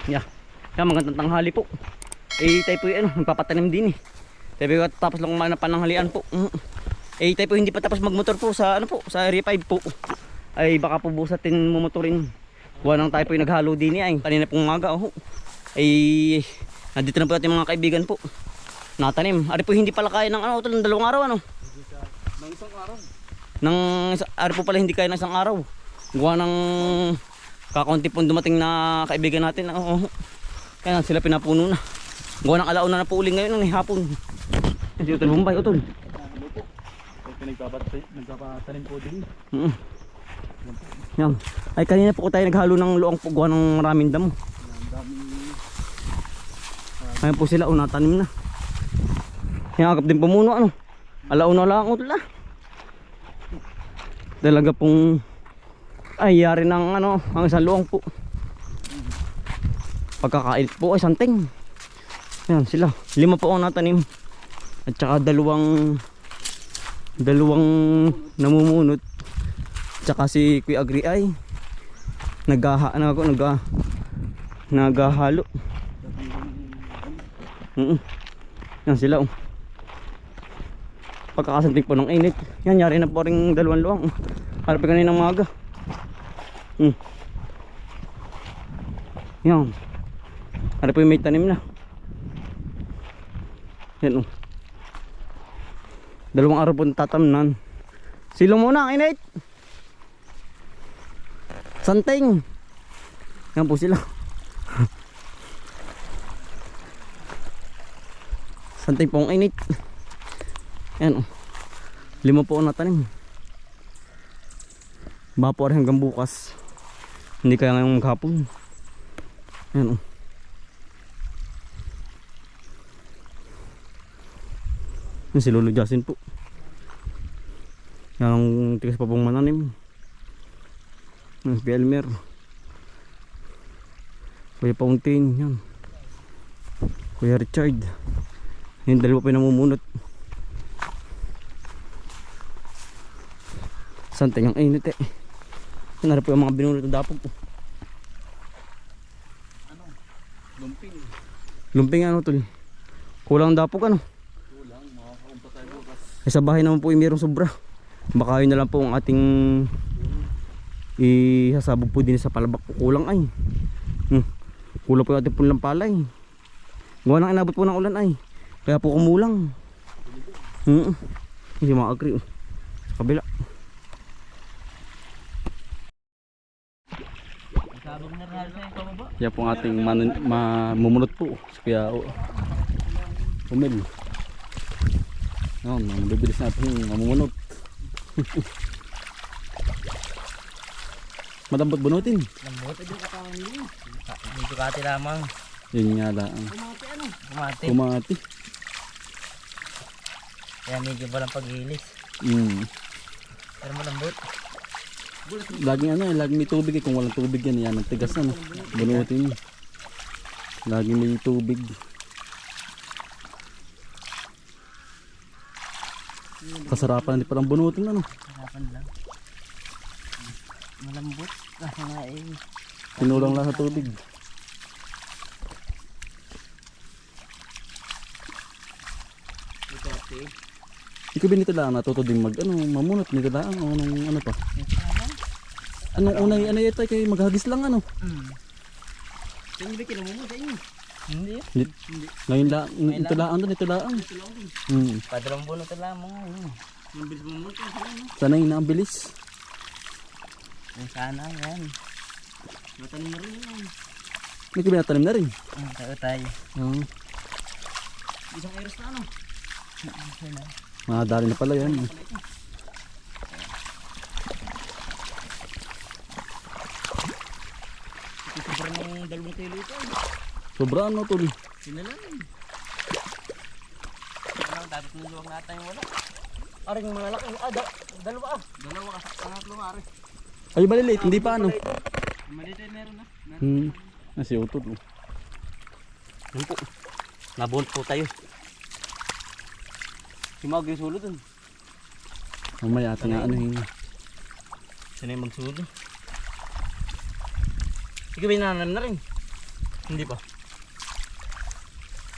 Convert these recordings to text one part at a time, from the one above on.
Yeah. Yan, magandang tanghali po. Eh, tayo po ano, magpapatanim din eh. Tayo po tapos lang kumain ng pananghalian po. Eh, tayo po hindi pa tapos magmotor po sa ano po, sa Area 5 po. Ay baka po busatin mumotorin. Kuha nang tayo po yung naghalo din eh. Kanina pong umaga oh. Ay nandito na po natin mga kaibigan po. Natanim. Ari po hindi pala kaya ng ano, ng 2 araw ano. Ng isang araw. Ari po pala hindi kaya ng 1 araw. Gawa ng kakaunti pong dumating na kaibigan natin. Kaya sila pinapuno na. Gawa ng alauna na po uling ngayon ng hapon. Si Utol Bombay, Utol. Ano po? Nagpapatanim po din. Yan. Ay kanina po tayo naghalo ng luang po. Gawa ng maraming damo. Ayan po sila, natanim na. Yan, agap din pamuno ano. Alauna lang Utol ah. Talaga pong ay yari ng ano, ang isang luang po. Pagkakailit po ay santing. Yan sila, 5 po ang natanim. At saka dalawang namumunot. Tsaka si Kuya Agri ay naghahalo. Yan sila oh. Pagkakasanting po ng init. Yan, yari na po rin 2 luang. Harap kaninang maga. Yan. Harap po yung may tanim na. Yan oh. 2 araw po tatamnan. Silong muna ang init. Santing. Yan po sila. Santing po ang init. Yan oh. 5 po ang natanim. Baka po rin hanggang bukas. Hindi kaya ngayong maghapon. Yan oh. Yan si Lolo Jasin po. Yan ang tigas pa pong mananim. Yan si Elmer. Kuya Fountain. Yan. Kuya Richard. Yung 2 pa yung namumunot. Santing ang init eh. Yan na po yung mga binunot na dapog po. Ano? Lumping. Lumping ano tol? Kulang dapog ano? Kulang, makakaumpa tayo bukas. Eh sa bahay naman po yung mayroong sobra. Baka yun na lang po ang ating isasabog po din sa palabak po. Kulang ay. Kulang po yung ating pulang palay. Gawa nang inabot po ng ulan ay. Kaya po kumulang. Hindi mga agri sa kabila. Yan po ang ating mamunot po. Kaya umil. Mabibilis natin mamunot. Madambot bunutin. Lambot din ka tawag niyo. Dito kati lamang. Yun nga lang. Kumati ano? Kumati. Kaya medyo walang paghilis. Pero malambot. Laging ano, laging may tubig eh. Kung walang tubig yan, yan ang tigas na. Bunutin. Laging may tubig. Kasarapan din palang bunutin ano. Kasarapan lang. Malambot. Kasi nga eh. Tinulang lang sa tubig. Ito ate. Ikaw ba nito lang natuto din mamunot nito lang o ano pa? Anong unay ano ito kay maghagis lang ano? Hindi ba kinamumot sa inyo? Hindi. Ngayon lang ito lang. Padalong buno ito lamang ngayon. Ang bilis mamut yan sila no? Sanay na ang bilis. Sana yan. Matanim na rin yan. May kinatanim na rin. Tayo tayo. Isang eros na ano? Dali na pala yan. Sobrang ng 2 kilo ito. Sobra ano tol? Sinalan. Dapat niluwag natin wala. Aring malalaki. Dalawa ah. Dalawa ka. Pangatlo ari. Ay maliliit, hindi pa ano. Maliit meron na. Nasi utod mo. Yan po. Nabuhol po tayo. Himag yung sulo dun. Mamaya atin na ano yun. Sanay magsulo. Ikaw ba nananam na rin? Hindi pa.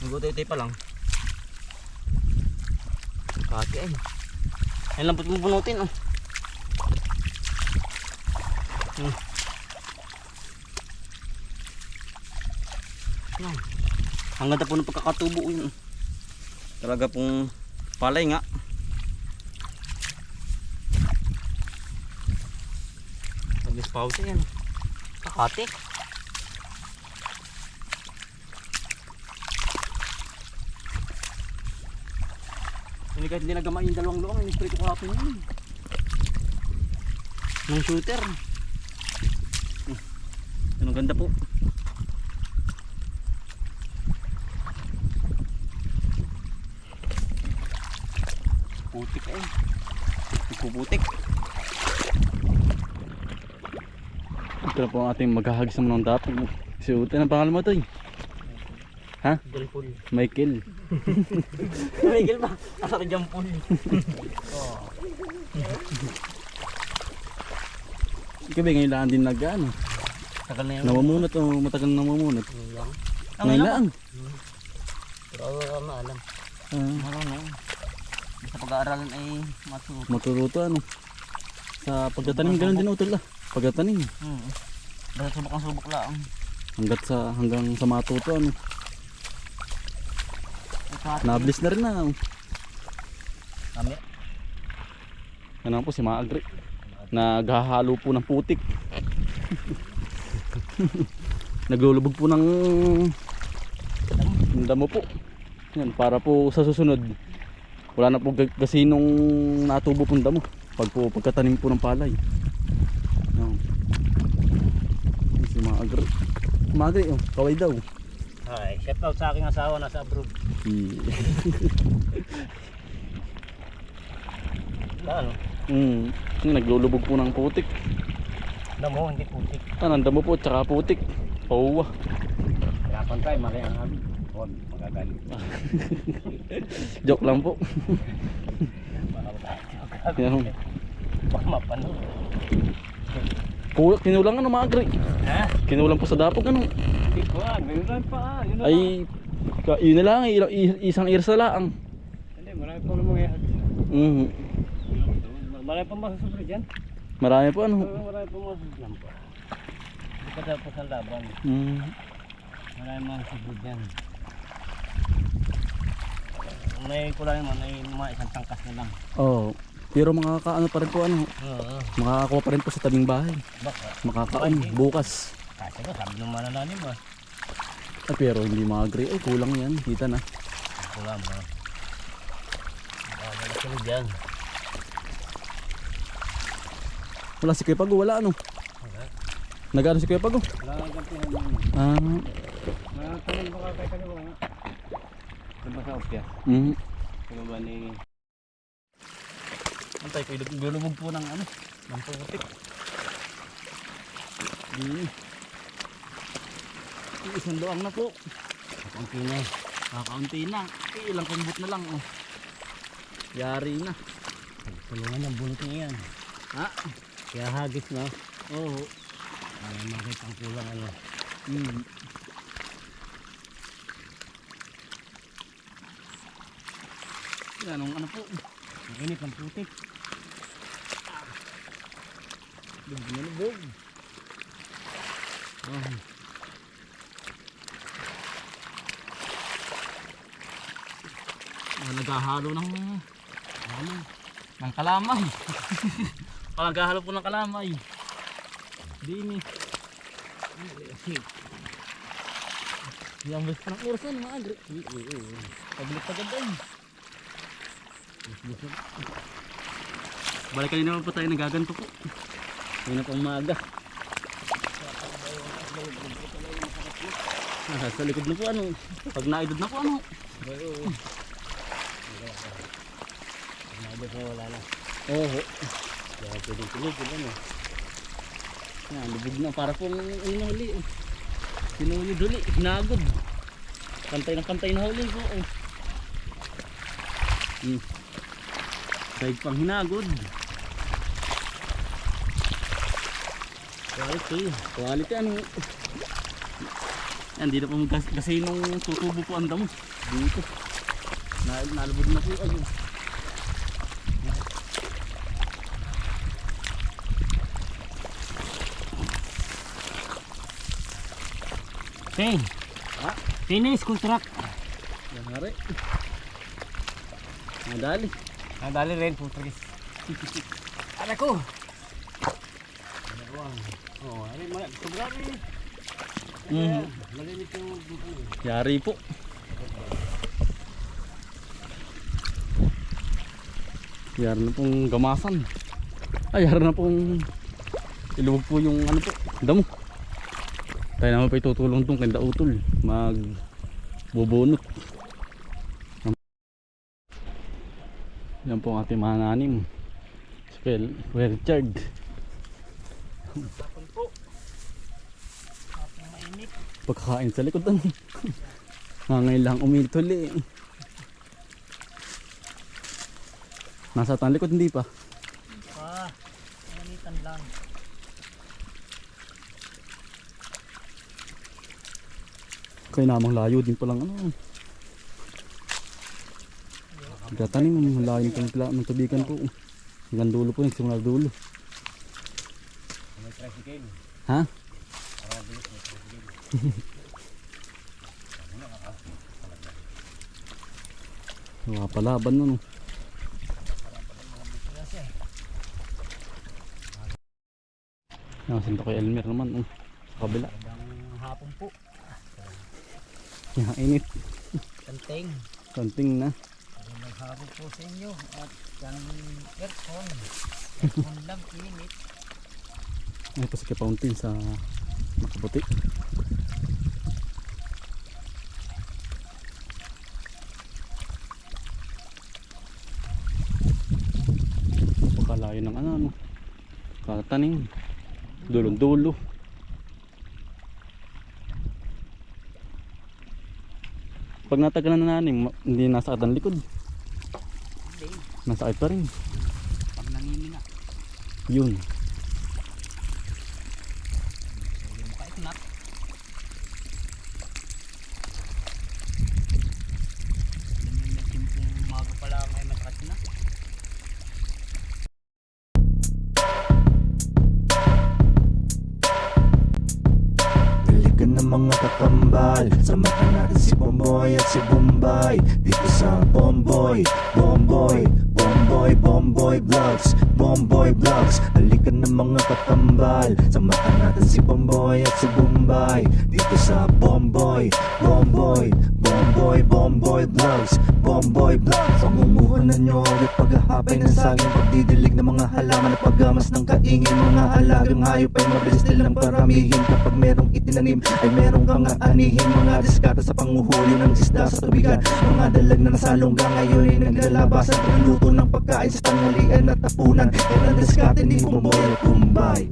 Nagutay-tay pa lang. Kati ay. Ayun lang punutin oh. Yan. Ang ganda po ng pagkakatubo yun. Talaga pong palay nga. Nag-spouty yan. Kakati. Hindi kahit hindi nagama yung dalawang luang. Ini-spray ko kahapon yun. Ng shooter. Ang ganda po. Putik eh. Puputik. Ito na po ang ating maghahagis naman ng dapog. Si Ute, ang pangalan mo ito eh? Ha? Jampol. Michael. Michael ba? Asar jampol. Ikaw ba ngayon lang din nag-ano? Tagal na yan. Namamunot o matagal na namamunot? Ngayon lang. Ngayon lang. Pero ako maalam. Ah, Sa pag-aaralan ay matuto. matututo ano? Sa pagtatanim ganun din utol ah. Pagtatanim. Basta subok lang. Hanggang sa matuto ano. Nablis na rin na. Kami. Ano po si Maagri. Naghahalo po ng putik. Naglulubog po ng damo po. Yan, para po sa susunod wala na po gasinong natubo pong damo pagkatanim po ng palay. Yan. Yan si Maagri. Maagri oh, kaway daw. Ay, shout out sa aking asawa nasa abroad. Ano? Naglulubog po ng putik. Damo, hindi putik. Ang damo po tsaka putik. Pauwa. Hirapan tayo, mali ang amin. Huwag, magagalit. Joke lang po. Yan. Baka mapanood. Kinulang ano Maagri. Ha? Kinulang po sa dapog ano. Hindi ko ganyan pa. Yun na Ay yun na lang isang irsa lang. Hindi, marami pa naman yan. Marami pa masusunod yan. Marami po ano. Marami pa masusunod po. Hindi pa tapos ang laban. Marami masusunod yan. May kulay naman, may mga isang tangkas na lang. Oh. Pero makakaano pa rin po ano. Oo. Makakakuha pa rin po sa tabing bahay. Baka. Makakaon bukas. Kasi ba, sabi ng manananim ba? Ay, pero hindi Maagri. Ay kulang yan. Kita na. Kulang ba? Baka sunod yan. Wala si Kuya Pago. Wala ano. Nag-ano si Kuya Pago? Wala kang gampihan yun. Wala kang baka kay kaliwa nga. Ito ba sa opya? Kaya ba ni... Antay ko, ilulubog po ng ano, ng putik. Isang luang na po. Kaunti na eh. Kakaunti na. Ilang kumbot na lang oh. Yari na. Tulungan ng bulot niya yan. Ha? Kaya hagis na. Oo. Para makita ang kulang ano. Anong ano po? Mainit ang putik. Lubog na lubog. Naghahalo ng kalamay. Naghahalo po ng kalamay. Dini. Yang best pa ng oras na Maagri. Paglit agad ay. Balik kanina naman po tayo nagaganto po. Hindi na pang maaga. Sa likod na po ano. Pag naidod na po ano. Naibos na wala na. Oo. Kaya tuloy-tuloy ano. Yan, lubog na para pong inuli. Sinuli-duli, hinagod. Kantay na huli po. Daig pang hinagod. Quality ano. Yan, di na po kasi nung tutubo po ang damo. Dito. Nalubog na po. Ayun. Okay. Ha? Finish contract. Yan nga rin. Madali. Nadali rin po, Tris. Anak ko. Oh, ano mga sobrang malimit yung Yari po. Yari na pong gamasan. Ay, yari na pong ilubog po yung ano po, damo. Tayo naman pa itutulong tong kanda utol. Mag bubunot. Yan po ang ating mga nanim. Spell, Richard. tapon po. Tapon mainit. Pagkakain sa likod ano. Ngayon lang uminit uli. Nasa tang likod hindi pa. Mainitan lang. Kaya namang layo din palang ano. Gatanim ang layo ng tubigan po. Hanggang dulo po, simula dulo. May tricycle. Ha? Para bilis may tricycle. Wala palaban nun. Nakasin to kay Elmer naman. Sa kabila. Magandang hapon po. Yan, init. Kanting. Konting na. Magandang hapon po sa inyo. At yan aircon. Aircon lang init. Ay pa si Kapauntin sa Makabuti. Napakalayo ng ano. Katanim. Dulong-dulo. Pag natagalan na nanim, hindi nasakit ang likod. Hindi. Nasakit pa rin. Pag nanginina. Yun. So yung paiknat. Ganyan na timpong umaga pa lang ay masakit na. Dalikan ng mga kakambal, samahan natin si Bomboy at si Bombay. Dito sa Bomboy, Bomboy, Bomboy, Bomboy Vlogs, Bomboy Vlogs. Dalikan ng mga kakambal, samahan natin si Bomboy at si Bombay. Dito sa Bomboy, Bomboy, Bomboy, Bomboy Vlogs, Bomboy Vlogs. Pangumuhanan nyo ulit paghahapay ng saging, pagdidilig ng mga halaman at paggamas ng kaingin. Mga alagang hayop ay mabilis nilang paramihin. Kapag merong itinanim ay merong kang aanihin. Mga diskata sa panguhuli ng isda sa tubigan. Mga dalag na nasalungga ngayon ay naglalabasan. Pagluto ng pagkain sa tanghalian at tapunan. Yan ang diskate ni Bomboy at Bombay.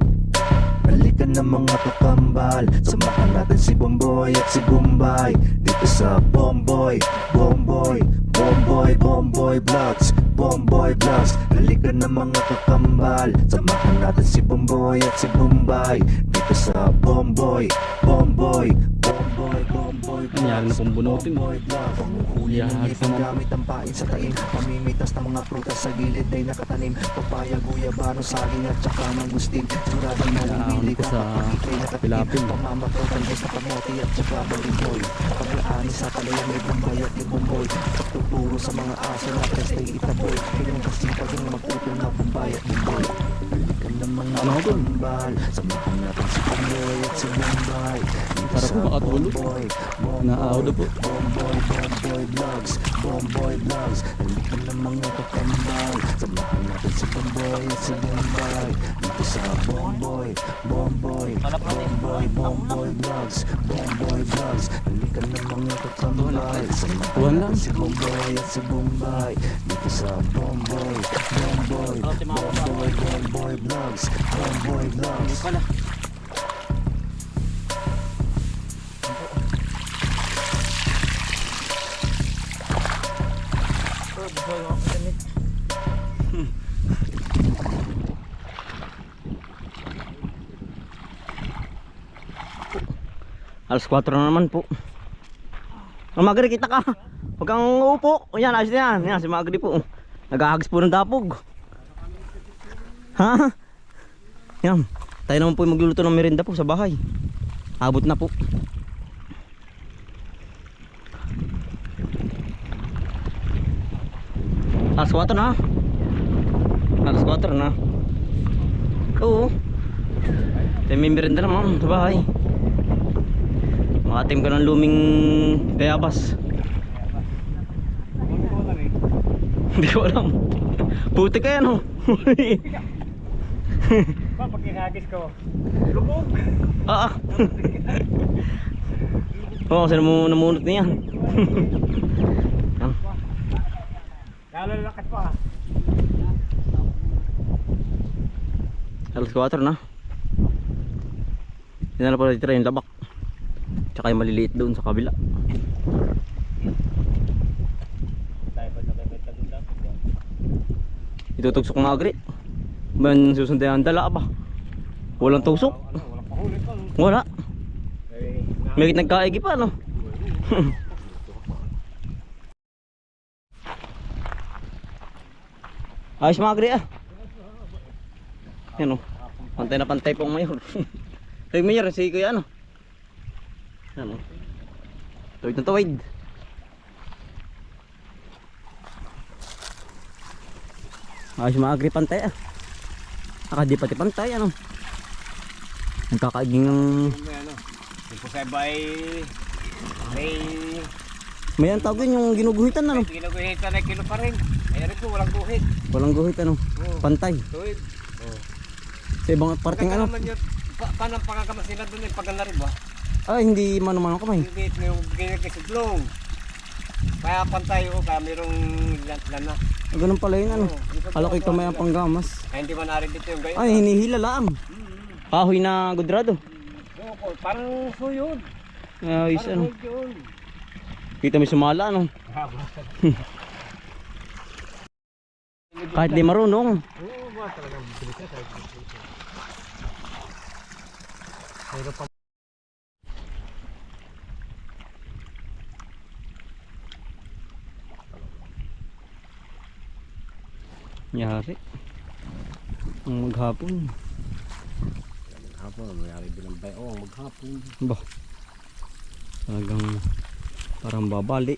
Balikan ng mga kakambal, samahan natin si Bomboy at si Bombay. Dito sa Bomboy, Bomboy, Bomboy, Bomboy Vlogs, Bomboy Vlogs. Balikan ng mga kakambal, samahan natin si Bomboy at si Bombay. Dito sa Bomboy, Bomboy, Bomboy, Bomboy Vlogs. Nangyari na pong bunutin. Bomboy Vlogs. Panguhuli ng Yari ipang naman. gamit ang pain sa taim. Pamimitas ng mga prutas sa gilid ay nakatanim. Papaya, guyabano, saging at saka mangustin. Suradang namimili ko ka sa kapag ikay natapitin. Pilapil. Pamamatotan ay sa kamote at saka balimboy. Paglaani sa palayan may Bombay at ni Bomboy. Pagtuturo sa mga aso na prestay itaboy. Kanyang kasipag ang magputol na Bombay at Bomboy. Balikan ng mga Ano ko dun? kambal, samahan natin si Bomboy at si Bombay. Dito Sarap sa po makatulog. Bomboy, Naaw na po. Bomboy, Bomboy Vlogs, Bomboy Vlogs. Balikan ng mga kakambal, samahan natin si Bomboy at si Bombay. Dito sa Bomboy, Bomboy, Bomboy, Bomboy Vlogs, Bomboy Vlogs. Balikan ng mga kakambal, samahan Tuwan lang. natin si Bomboy at si Bombay. Dito sa Bomboy, Bomboy, Bomboy, Bomboy Vlogs, Bomboy Vlogs. Pala. Alas 4 na naman po. Oh, Magri, kita ka. Huwag kang uupo. Yan, ayos na yan. Yan, si Magri po. Nag-ahagis po ng dapog. Ha? Yan. Tayo naman po yung magluluto ng merienda po sa bahay. Abot na po. Alas 4 na. Alas 4 na. Oo. Tayo may merienda naman sa bahay. Makatim ka ng luming bayabas. Hindi ko alam. Puti ka yan, oh. Pag kinagis ko, lubog. Ah. Oo, kasi namunot niya. Yan. Lalalakas pa. Alas 4 na. Hindi na pala titira yung labak. Tsaka yung maliliit doon sa kabila. Tayo pa sa bebeta doon dapat. Itutugsok ng agri. Man susundayan ang dala ba? Walang tusok. Walang pahuli pa. Wala. Eh, May nagkaigi pa, no? Ayos mga agri, ah. Yan, oh. Pantay na pantay po ang mayor. Ay, mayor, si kuya, ano? Yan, oh. Tuwid na tuwid. Ayos mga agri, pantay, ah. Di pati pantay, ano? Nagkakaiging ng... may ano. Yung poseba ay May ang tawag yun, yung ginuguhitan, ano? ginaguhitan ay kilo pa rin. Ay rin ko, walang guhit. Walang guhit, ano? Pantay. Tuwid. Sa ibang parting, ano? Naman yun. Paano ang pagkakamasila doon ay paganda rin ba? Ah, hindi mano-mano kamay. Hindi, may ginagkisiglong. Kaya pantay ko, kaya mayroong lana. Ganun pala yun, ano? Kala ko ito may ang panggamas. Ay hindi man narin dito yung gayon. Ay, hinihila lang. Kahoy na gudrado. Oo, parang suyod. Ayos, Parang ano? suyod yun. Kita may sumala, ano? Kahit di marunong. Oo, ba talagang bilis na tayo. Pero pa Yari. Ang maghapon. hapon, mayari bilang bay. Oo, maghapon. Ba? Talagang parang babali.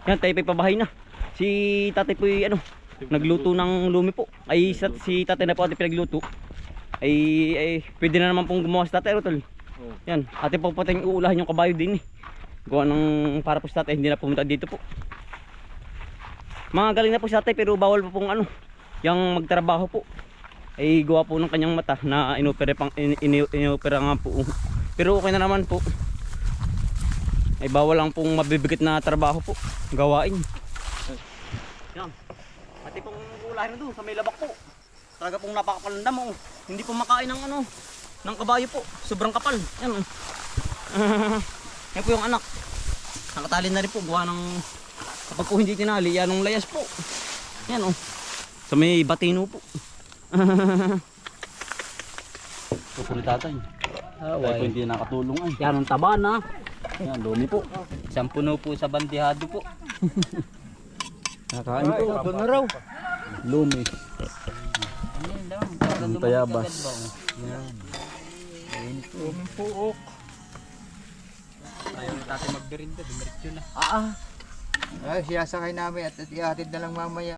Yan, tayo pa pabahay na. Si tatay po ano, nagluto ng lumi po. Ay si tatay na po ate pinagluto. Ay pwede na naman pong gumawa si tatay Rotol. Yan, ate po patay uulahan yung kabayo din eh. Gawa ng para po sa tatay, hindi na pumunta dito po. Mga galing na po sa tatay pero bawal po pong ano, yung magtrabaho po. Ay gawa po ng kanyang mata na inopera nga po. Pero okay na naman po. Ay bawal lang pong mabibigat na trabaho po, gawain. Yan. Pati pong uulahin na doon sa may labak po. Talaga pong napakapalandam oh. Hindi po makain ng ano, ng kabayo po. Sobrang kapal. Yan. Yan po yung anak. Nakatali na rin po gawa ng kapag po hindi tinali, yan ang layas po. Yan oh. Sa may batino po. Pupulit tatay. Dahil po hindi nakatulong ay. Yan ang taba na. Yan, dumi po. Isang puno po sa bandihado po. Nakain po. Ito na raw. Lumi. Ang tayabas. Puok. Ayaw na tatay magbirinda. Dumiretso na. Ay, siyasakay namin at ihatid na lang mamaya.